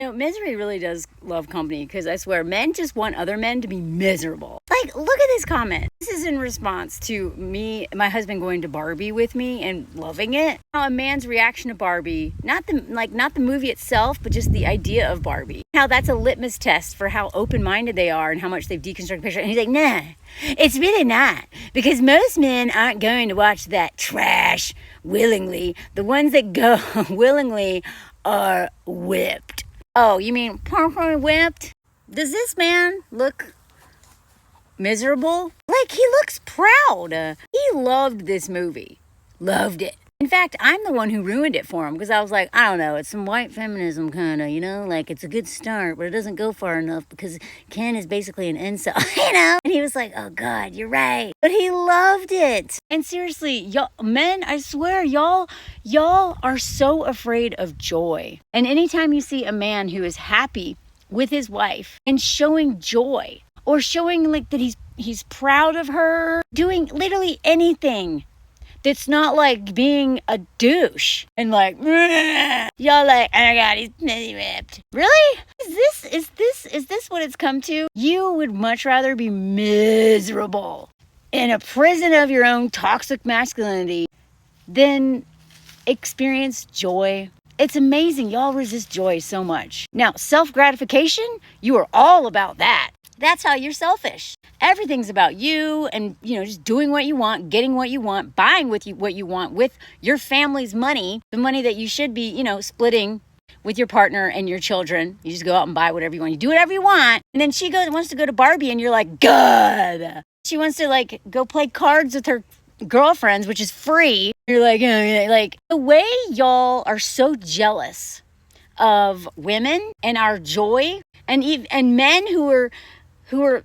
Misery really does love company, because I swear men just want other men to be miserable. Like, look at this comment. This is in response to my husband going to Barbie with me and loving it. How a man's reaction to Barbie, not the movie itself, but just the idea of Barbie. How that's a litmus test for how open-minded they are and how much they've deconstructed the picture. And he's like, nah, it's really not. Because most men aren't going to watch that trash willingly. The ones that go willingly are whipped. Oh, you mean properly whipped? Does this man look miserable? Like, he looks proud. He loved this movie. Loved it. In fact, I'm the one who ruined it for him, because I was like, I don't know, it's some white feminism kind of, like it's a good start, but it doesn't go far enough because Ken is basically an incel, And he was like, oh God, you're right. But he loved it. And seriously, y'all, men, I swear, y'all are so afraid of joy. And anytime you see a man who is happy with his wife and showing joy, or showing like that he's proud of her, doing literally anything that's not like being a douche and like, y'all like, oh my God, he's ripped. Really? Is this what it's come to? You would much rather be miserable in a prison of your own toxic masculinity than experience joy. It's amazing. Y'all resist joy so much. Now, self-gratification, you are all about that. That's how you're selfish. Everything's about you and, just doing what you want, getting what you want, buying what you want with your family's money, the money that you should be, splitting with your partner and your children. You just go out and buy whatever you want. You do whatever you want. And then she wants to go to Barbie and you're like, good. She wants to go play cards with her girlfriends, which is free. You're like, the way y'all are so jealous of women and our joy, and men who are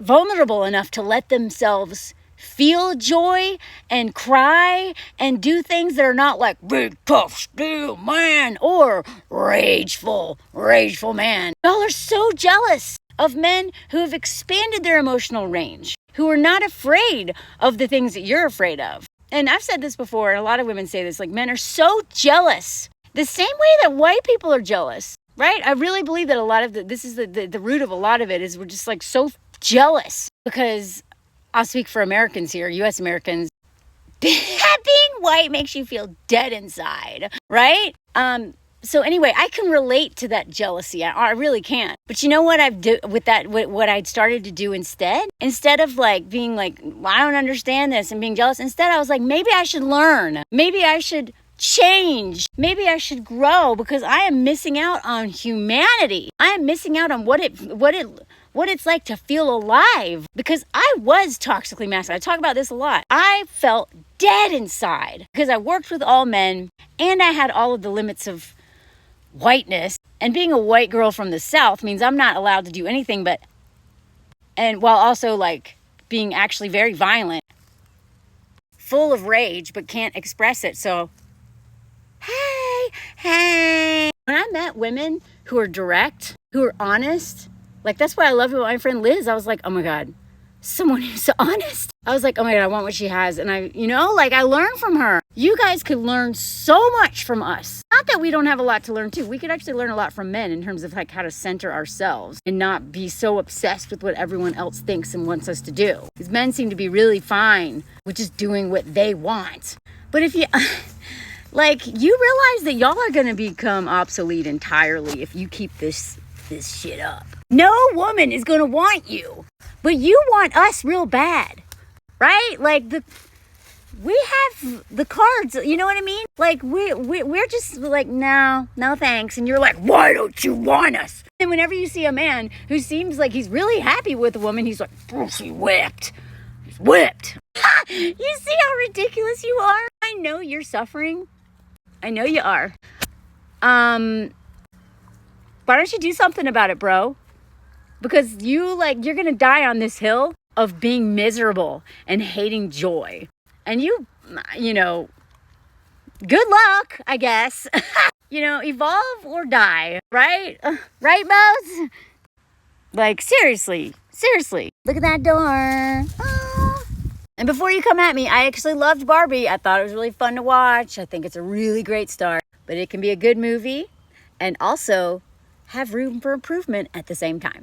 vulnerable enough to let themselves feel joy and cry and do things that are not like big tough steel man or rageful man. Y'all are so jealous of men who have expanded their emotional range, who are not afraid of the things that you're afraid of. And I've said this before, and a lot of women say this, like, men are so jealous the same way that white people are jealous. Right? I really believe that a lot of this is the root of a lot of it is we're just like so jealous, because I'll speak for Americans here, U.S. Americans, being white makes you feel dead inside, right? So anyway, I can relate to that jealousy. I really can. But you know what what I'd started to do instead of like being like, I don't understand this and being jealous. Instead, I was like, maybe I should learn. Maybe I should change. Maybe I should grow, because I am missing out on humanity. I am missing out on what it's like to feel alive, because I was toxically masculine. I talk about this a lot. I felt dead inside because I worked with all men and I had all of the limits of whiteness, and being a white girl from the South means I'm not allowed to do anything and while also like being actually very violent, full of rage, but can't express it. So hey. When I met women who are direct, who are honest, like that's what I love about my friend Liz. I was like, oh my God, someone who's so honest. I was like, oh my God, I want what she has. And I learned from her. You guys could learn so much from us. Not that we don't have a lot to learn too. We could actually learn a lot from men in terms of like how to center ourselves and not be so obsessed with what everyone else thinks and wants us to do. Because men seem to be really fine with just doing what they want. But if you... Like, you realize that y'all are going to become obsolete entirely if you keep this shit up. No woman is going to want you, but you want us real bad, right? Like, we have the cards, you know what I mean? Like, we're just like, no thanks. And you're like, why don't you want us? And whenever you see a man who seems like he's really happy with a woman, he's like, oh, she whipped. She's whipped. You see how ridiculous you are? I know you're suffering. I know you are. Why don't you do something about it, bro? Because you're going to die on this hill of being miserable and hating joy. And good luck, I guess. Evolve or die, right? Right, Mouse? Like, seriously. Look at that door. Oh. And before you come at me, I actually loved Barbie. I thought it was really fun to watch. I think it's a really great start. But it can be a good movie. And also, have room for improvement at the same time.